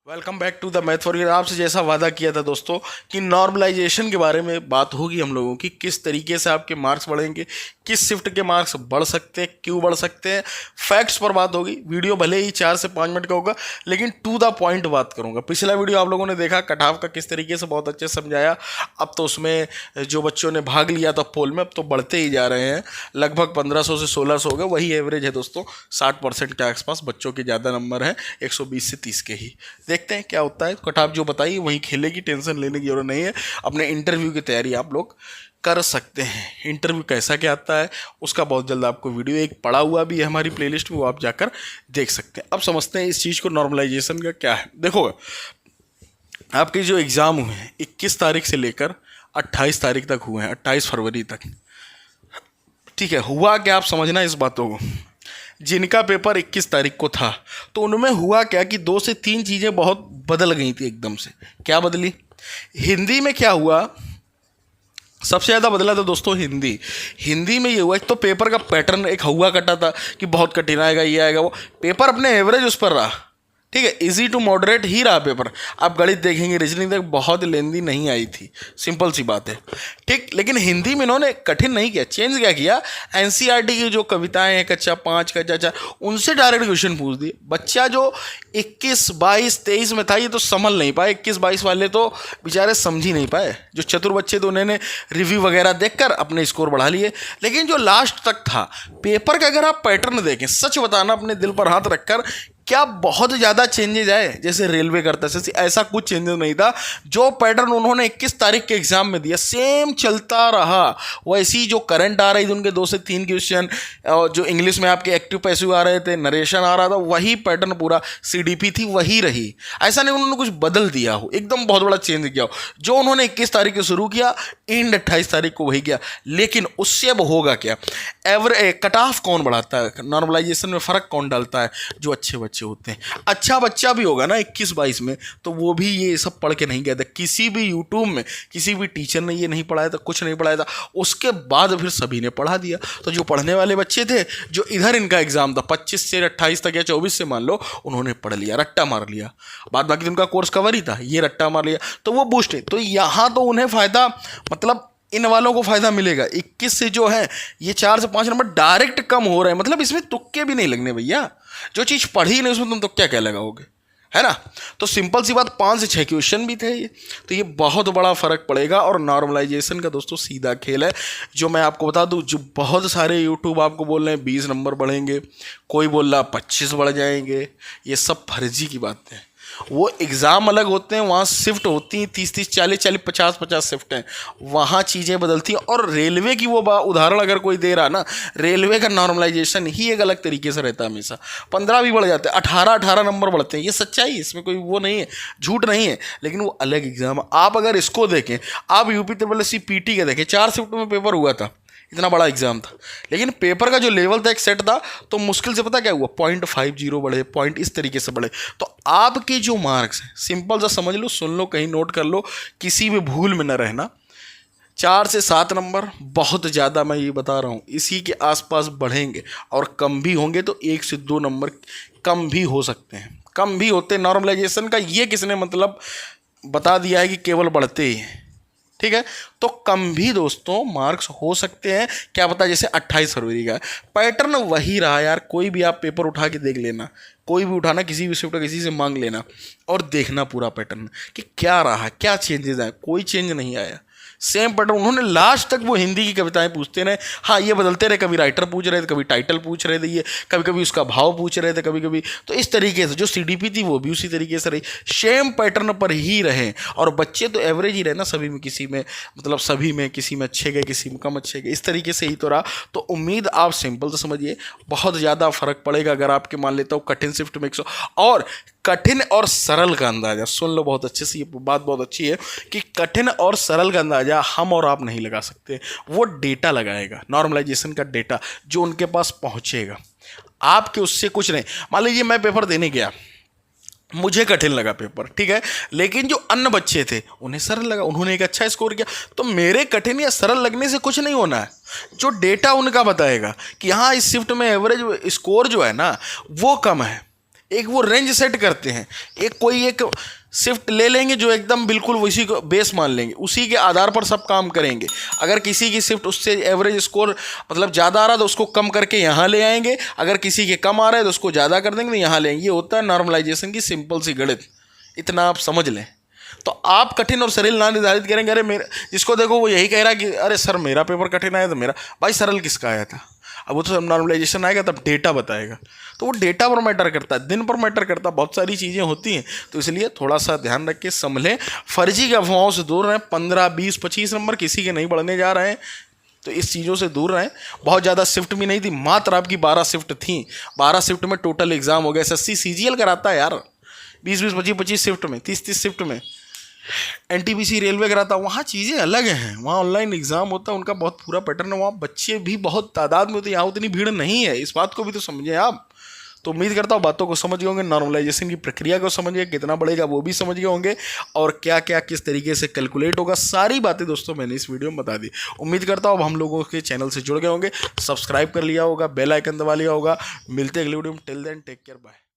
Welcome back to the math for you. आपसे जैसा वादा किया था दोस्तों कि नॉर्मलाइजेशन के बारे में बात होगी हम लोगों की, किस तरीके से आपके मार्क्स बढ़ेंगे, किस शिफ्ट के मार्क्स बढ़ सकते हैं, क्यों बढ़ सकते हैं, फैक्ट्स पर बात होगी। वीडियो भले ही 4 से 5 मिनट का होगा लेकिन टू द पॉइंट बात करूंगा। पिछला वीडियो आप लोगों ने देखा कटऑफ का किस तरीके से बहुत अच्छे से समझाया। अब तो उसमें जो बच्चों ने भाग लिया था पोल में अब तो बढ़ते ही जा रहे हैं, लगभग 1500 से 1600 हो गए। वही एवरेज है दोस्तों, 60% के आसपास बच्चों के ज़्यादा नंबर हैं, 120 से 30 के ही। देखते हैं क्या होता है। कटऑफ जो बताइए वहीं खेलेगी, टेंशन लेने की जरूरत नहीं है। अपने इंटरव्यू की तैयारी आप लोग कर सकते हैं। इंटरव्यू कैसा क्या आता है उसका बहुत जल्द आपको वीडियो एक पड़ा हुआ भी है हमारी प्लेलिस्ट में, वो आप जाकर देख सकते हैं। अब समझते हैं इस चीज़ को, नॉर्मलाइजेशन का क्या है। देखो आपके जो एग्ज़ाम हुए हैं 21 तारीख से लेकर 28 तारीख तक हुए हैं, 28 फरवरी तक। ठीक है, हुआ क्या आप समझना इस बातों को। जिनका पेपर 21 तारीख को था तो उनमें हुआ क्या कि 2 से 3 चीज़ें बहुत बदल गई थी एकदम से। क्या बदली? हिंदी में क्या हुआ, सबसे ज़्यादा बदला था दोस्तों हिंदी में ये हुआ, एक तो पेपर का पैटर्न एक हुआ कटा था कि बहुत कठिन आएगा, ये आएगा वो। पेपर अपने एवरेज उस पर रहा, ठीक है, इजी टू मॉडरेट ही रहा पेपर। आप गणित देखेंगे, रीजनिंग तक बहुत लेंदी नहीं आई थी, सिंपल सी बात है, ठीक। लेकिन हिंदी में इन्होंने कठिन नहीं किया, चेंज क्या किया, एनसीईआरटी की जो कविताएं हैं, कच्चा 5 कच्चा 4, उनसे डायरेक्ट क्वेश्चन पूछ दिए। बच्चा जो 21 22 23 में था ये तो समझ नहीं पाए, 21 22 वाले तो बेचारे समझ ही नहीं पाए। जो चतुर बच्चे तो उन्होंने रिव्यू वगैरह देखकर अपने स्कोर बढ़ा लिए। लेकिन जो लास्ट तक था पेपर का, अगर आप पैटर्न देखें, सच बताना अपने दिल पर हाथ रखकर, क्या बहुत ज़्यादा चेंजेज आए जैसे रेलवे करता है, ऐसा कुछ चेंजेस नहीं था। जो पैटर्न उन्होंने 21 तारीख के एग्जाम में दिया सेम चलता रहा। वैसी जो करंट आ रही थी उनके 2 से 3 क्वेश्चन, जो इंग्लिश में आपके एक्टिव पैसिव आ रहे थे, नरेशन आ रहा था, वही पैटर्न पूरा सीडीपी थी वही रही। ऐसा नहीं उन्होंने कुछ बदल दिया हो, एकदम बहुत बड़ा चेंज किया हो। जो उन्होंने 21 तारीख को शुरू किया एंड 28 तारीख को वही किया। लेकिन उससे अब होगा क्या, कट ऑफ कौन बढ़ाता है, नॉर्मलाइजेशन में फ़र्क कौन डालता है? जो अच्छे बच्चे होते हैं। अच्छा बच्चा भी होगा ना 21 22 में तो वो भी ये सब पढ़ के नहीं गया था। किसी भी यूट्यूब में किसी भी टीचर ने ये नहीं पढ़ाया था, कुछ नहीं पढ़ाया था, उसके बाद फिर सभी ने पढ़ा दिया। तो जो पढ़ने वाले बच्चे थे, जो इधर इनका एग्जाम था 25 से 28 तक या 24 से मान लो, उन्होंने पढ़ लिया, रट्टा मार लिया। बाद बाकी उनका कोर्स कवर ही था, ये रट्टा मार लिया तो वो बूस्ट है। तो यहाँ तो उन्हें फ़ायदा, मतलब इन वालों को फ़ायदा मिलेगा। 21 से जो है ये 4 से 5 नंबर डायरेक्ट कम हो रहे हैं, मतलब इसमें तुक्के भी नहीं लगने भैया। जो चीज़ पढ़ी नहीं उसमें तुम तुक्का क्या लगाओगे, है ना। तो सिंपल सी बात, 5 से 6 क्वेश्चन भी थे ये, तो ये बहुत बड़ा फ़र्क पड़ेगा। और नॉर्मलाइजेशन का दोस्तों सीधा खेल है। जो मैं आपको बता दूं, जो बहुत सारे यूट्यूब आपको बोल रहे हैं 20 नंबर बढ़ेंगे, कोई बोल रहा 25 बढ़ जाएंगे, ये सब फर्जी की बातें हैं। वो एग्ज़ाम अलग होते हैं, वहाँ शिफ्ट होती हैं 30 40 50 शिफ्ट हैं, वहाँ चीज़ें बदलती हैं। और रेलवे की वो उदाहरण अगर कोई दे रहा ना, रेलवे का नॉर्मलाइजेशन ही एक अलग तरीके से रहता है। हमेशा 15 भी बढ़ जाते हैं, 18 नंबर बढ़ते हैं, ये सच्चाई है, इसमें कोई वो नहीं है, झूठ नहीं है। लेकिन वो अलग एग्ज़ाम, आप अगर इसको देखें, आप यूपी SSC PT के देखें, 4 शिफ्ट में पेपर हुआ था, इतना बड़ा एग्जाम था। लेकिन पेपर का जो लेवल था एक सेट था, तो मुश्किल से पता क्या हुआ, 0.50 बढ़े, पॉइंट इस तरीके से बढ़े। तो आपके जो मार्क्स हैं, सिंपल सा समझ लो, सुन लो, कहीं नोट कर लो, किसी भी भूल में न रहना, 4 से 7 नंबर बहुत ज़्यादा, मैं ये बता रहा हूँ, इसी के आसपास बढ़ेंगे। और कम भी होंगे तो 1 से 2 नंबर कम भी हो सकते हैं, कम भी होते हैं। नॉर्मलाइजेशन का ये किसने मतलब बता दिया है कि केवल बढ़ते ही हैं, ठीक है। तो कम भी दोस्तों मार्क्स हो सकते हैं, क्या पता। जैसे 28 फरवरी का पैटर्न वही रहा यार। कोई भी आप पेपर उठा के देख लेना, कोई भी उठाना, किसी भी शिफ्ट किसी से मांग लेना और देखना पूरा पैटर्न कि क्या रहा, क्या चेंजेस आए। कोई चेंज नहीं आया, सेम पैटर्न। उन्होंने लास्ट तक वो हिंदी की कविताएं पूछते रहे, हाँ ये बदलते रहे, कभी राइटर पूछ रहे थे, कभी टाइटल पूछ रहे थे, ये कभी कभी उसका भाव पूछ रहे थे, कभी कभी। तो इस तरीके से जो सीडीपी थी वो भी उसी तरीके से रही, सेम पैटर्न पर ही रहे। और बच्चे तो एवरेज ही रहे ना, सभी में, किसी में मतलब सभी में, किसी में अच्छे गए, किसी में कम अच्छे गए, इस तरीके से ही तो रहा। तो उम्मीद आप सिंपल से समझिए, बहुत ज़्यादा फर्क पड़ेगा अगर आपके मान लेता हूँ कठिन शिफ्ट में 100। और कठिन और सरल का अंदाज़ा सुन लो बहुत अच्छे से, ये बात बहुत अच्छी है कि कठिन और सरल का अंदाज़ा हम और आप नहीं लगा सकते, वो डेटा लगाएगा, नॉर्मलाइजेशन का डेटा जो उनके पास पहुंचेगा। आपके उससे कुछ नहीं। मान लीजिए मैं पेपर देने गया, मुझे कठिन लगा पेपर, ठीक है, लेकिन जो अन्य बच्चे थे उन्हें सरल लगा, उन्होंने एक अच्छा स्कोर किया। तो मेरे कठिन या सरल लगने से कुछ नहीं होना है, जो डेटा उनका बताएगा कि हाँ इस शिफ्ट में एवरेज स्कोर जो है ना वो कम है, एक वो रेंज सेट करते हैं, एक कोई एक शिफ्ट ले लेंगे जो एकदम बिल्कुल उसी को बेस मान लेंगे, उसी के आधार पर सब काम करेंगे। अगर किसी की शिफ्ट उससे एवरेज स्कोर मतलब ज़्यादा आ रहा है तो उसको कम करके यहाँ ले आएंगे, अगर किसी के कम आ रहा है तो उसको ज़्यादा कर देंगे तो यहाँ ले आएंगे। ये होता है नॉर्मलाइजेशन की सिंपल सी गणित, इतना आप समझ लें। तो आप कठिन और सरल ना निर्धारित करेंगे। अरे मेरा जिसको देखो वो यही कह रहा है कि अरे सर मेरा पेपर कठिन आया तो मेरा, भाई सरल किसका आया था? अब वो तो नॉर्मलाइजेशन आएगा तब डेटा बताएगा, तो वो डेटा पर मैटर करता है, दिन पर मैटर करता है, बहुत सारी चीज़ें होती हैं। तो इसलिए थोड़ा सा ध्यान रख के संभलें, फर्जी के अफवाहों से दूर रहें। 15, 20, 25 नंबर किसी के नहीं बढ़ने जा रहे हैं, तो इस चीज़ों से दूर रहें। बहुत ज़्यादा शिफ्ट भी नहीं थी, मात्र आपकी 12 शिफ्ट थी। 12 शिफ्ट में टोटल एग्जाम हो गया। SSC CGL कराता है यार 20-20, 25-25 शिफ्ट में, 30-30 शिफ्ट में। NTPC रेलवे कराता, वहाँ चीज़ें अलग हैं, वहाँ ऑनलाइन एग्जाम होता है, उनका बहुत पूरा पैटर्न है, वहाँ बच्चे भी बहुत तादाद में होते हैं, यहाँ उतनी भीड़ नहीं है। इस बात को भी तो समझें आप। तो उम्मीद करता हूँ बातों को समझ गए होंगे, नॉर्मलाइजेशन की प्रक्रिया को समझ गए, कितना बढ़ेगा वो भी समझ गए होंगे, और क्या क्या किस तरीके से कैलकुलेट होगा, सारी बातें दोस्तों मैंने इस वीडियो में बता दी। उम्मीद करता हूँ अब हम लोगों के चैनल से जुड़ गए होंगे, सब्सक्राइब कर लिया होगा, बेल आइकन दबा लिया होगा। मिलते हैं अगले वीडियो में, till then take care, bye.